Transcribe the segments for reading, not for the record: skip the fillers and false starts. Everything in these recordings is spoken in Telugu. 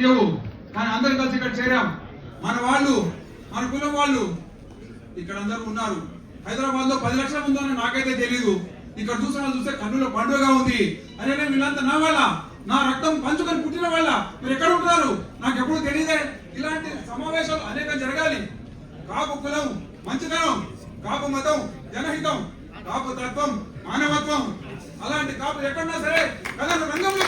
లేవు, కానీ అందరం కలిసి ఇక్కడ చేరాం. మన వాళ్ళు, మన కులం వాళ్ళు ఇక్కడ అందరూ ఉన్నారు. హైదరాబాద్ లో 10 లక్షల మంది అని నాకైతే తెలియదు. ఇక్కడ చూస్తే కన్నులో పండుగగా ఉంది. అరే వీళ్ళంతా నా వాళ్ళ, నా రక్తం పంచుకొని పుట్టిన వాళ్ళ, మీరు ఎక్కడ ఉంటున్నారు నాకు ఎప్పుడు తెలియదే. ఇలాంటి సమావేశాలు అనేకం జరగాలి. కాపు కులం మంచితనం, కాపు మతం జనహితం, కాపు తత్వం మానవత్వం, అలాంటి కాపు ఎక్కడున్నా సరే కథను రంగంలో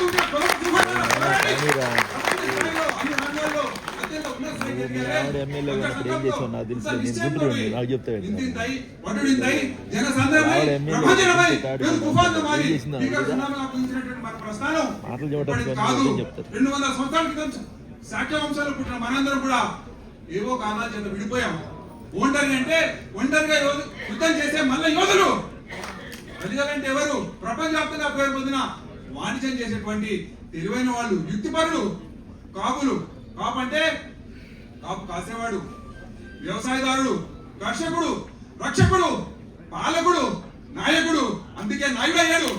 శాఖ్య వంశాలు పుట్టిన మనందరం కూడా ఏవో కారణాల చేత విడిపోయాం. ఒంటరి అంటే ఒంటరిగా యుద్ధం చేసే మల్ల యోధులు. ప్రజలంటే ఎవరు? ప్రపంచవ్యాప్తంగా పేరు పొందిన వాణిజ్యం చేసేటువంటి తెలివైన వాళ్ళు, యుక్తిపరులు కాపులు. కాపు అంటే కాపు కాసేవాడు, వ్యవసాయదారుడు, కర్షకుడు, రక్షకుడు, పాలకుడు, నాయకుడు, అందుకే నాయుడు అయ్యాడు.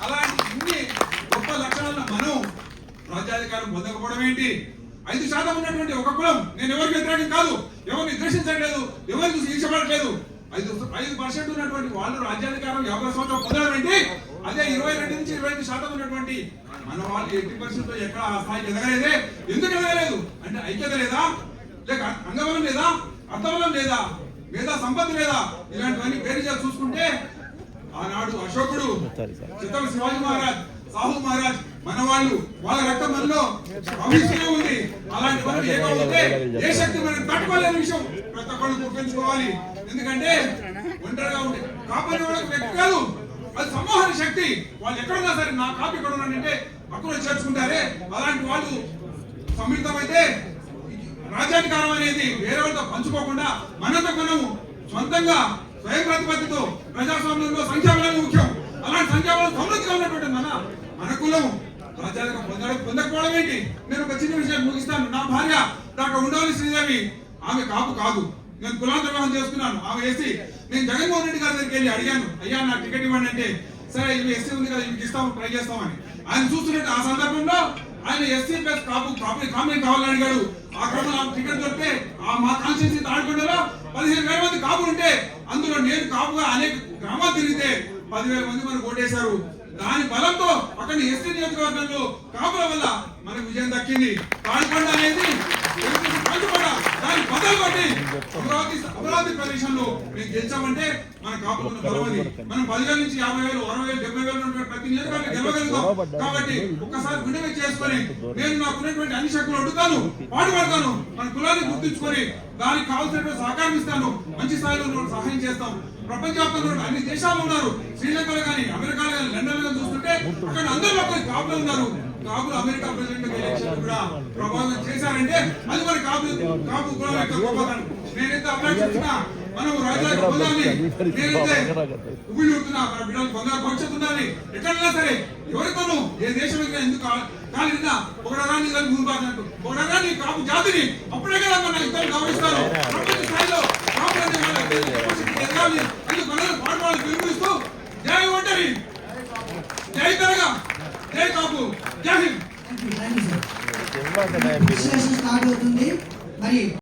అలాంటి ఇన్ని గొప్ప లక్షణాలను మనం రాజ్యాధికారం పొందకపోవడం ఏంటి? 5% ఉన్నటువంటి ఒక కులం, నేను ఎవరికి వ్యతిరేకం కాదు, ఎవరిని ద్వేషించట్లేదు, ఎవరికి ఈర్షపడట్లేదు. 5% ఉన్నటువంటి వాళ్ళు రాజ్యాధికారం 50 సంవత్సరాలు పొందడం ఏంటి? అదే 22 నుంచి 25% ఉన్నటువంటి మన వాళ్ళు 80% ఎక్కడ ఆ స్థాయికి ఎదగలేదే. ఎందుకు ఎదగలేదు అంటే ఐక్యత లేదా, లేక అంగబలం లేదా, అర్థబలం లేదా, లేదా సంపత్తి లేదా, ఇలాంటివన్నీ పేరు చేసి చూసుకుంటే ఆనాడు అశోకుడు, ఛత్రపతి శివాజీ మహారాజ్, సాహు మహారాజ్, మన వాళ్ళు, వాళ్ళ రక్తం మనలో ప్రవహిస్తూనే ఉంది. అలాంటి వాళ్ళు ఏకవుతే ఏ శక్తి మనం తట్టుకోలేని విషయం ప్రతి ఒక్కళ్ళు గుర్తుంచుకోవాలి. ఎందుకంటే ఒంటరిగా ఉండే కాపాడే వాళ్ళకి వ్యక్తి కాదు, అది సమూహ శక్తి. వాళ్ళు ఎక్కడున్నా సరే నా కాపీ ఎక్కడ ఉన్నాడంటే పక్కన చేర్చుకుంటారే. అలాంటి వాళ్ళు సమ్మిళితమైతే రాజ్యాధికారం అనేది వేరే వాళ్ళతో పంచుకోకుండా మనతో మనం సొంతంగా స్వయం ప్రతిపత్తితో ప్రజాస్వామ్యంలో సంఖ్యాబలం ముఖ్యం. అలాంటి సంఖ్యాబలం సమృద్ధిగా ఉన్నటువంటి మన కులం రాజ్యాధికారం పొందకపోవడం ఏంటి? నేను ఒక చిన్న విషయం ముగిస్తాను. నా భార్య డాక్టర్ ఉండవల్లి శ్రీదేవి, ఆమె కాపు కాదు. నేను కులాంతర వివాహం చేసుకున్నాను, ఆమె ఎస్సీ. నేను జగన్మోహన్ రెడ్డి గారి దగ్గరికి వెళ్ళి అడిగాను, అయ్యా నాకు టికెట్ ఇవ్వండి అంటే, సరే ఇవి ఎస్సీ ఉంది కదా ఇవి ఇస్తాము, ట్రై చేస్తామని. ఆయన చూస్తున్నట్టు ఆ సందర్భంలో ఆయన ఎస్సీ ప్లస్ కాపు కామెంట్ కావాలని అడిగాడు. ఆ క్రమంలో ఆమె టికెట్ దొరికితే మా కాన్స్టిట్యూన్సీ తాడికొండలో 15,000 మంది కాపులు ఉంటే అందులో నేను కాపుగా అనేక గ్రామాలు తిరిగితే 10,000 మంది మనకు ఓటేశారు. దాని బలంతో అక్కడ ఎస్టీ నియోజకవర్గంలో కాపుల వల్ల మనకు విజయం దక్కింది. తాడికొండ అనేది దాని బదలు కొట్టి అమరావతి ప్రదేశంలో మేము గెలిచామంటే మన కాపులను బలమది. మనం 10,000 నుంచి 50,000, 60,000, 70,000 ప్రతి నియోజకవర్గం గెలవగలుగుతాం. కాబట్టి ఒక్కసారి గుండె చేసుకొని నేను నాకున్నటువంటి అన్ని శక్తులు అడుగుతాను, పాటుపడతాను, మన కులాన్ని గుర్తించుకొని దానికి కావాల్సినటువంటి సహకారం ఇస్తాను, మంచి స్థాయిలో సహాయం చేస్తాం. ప్రపంచవ్యాప్తంగా అన్ని దేశాలు ఉన్నారు, శ్రీలంకలో కానీ, అమెరికాలో కానీ, లండన్ లో చూస్తుంటే అక్కడ అందరూ కాపులు ఉన్నారు. కాపులు అమెరికా ప్రెసిడెంట్ ఎలక్షన్ కూడా ప్రభావితం చేశారంటే అది మరి కాపు కులం యొక్క గొప్పతనం. నేనైతే అభిలాషిస్తున్నా మనం రాజ్యాంగ పొందాలి, నేనైతే ఉగుళ్ళు ఉంటున్నా మన బిడ్డలకు బంగారు భవిష్యత్తు ఉండాలి. ఎక్కడైనా సరే ఎవరితోనూ ఏ దేశం ఎందుకు కాలినా ఒకడరాని కానీ ముందుబాటు ఒకడరాని కాపు జాతిని అప్పుడే కదా మన ఇద్దరు గౌరవిస్తారు. ప్రపంచ స్థాయిలో కాపు ఎదగాలి అని మనల్ని పాఠాలు పిలుపునిస్తూ జై ఒంటరి, జై తెరగా, జై కాపు, జై హింద్.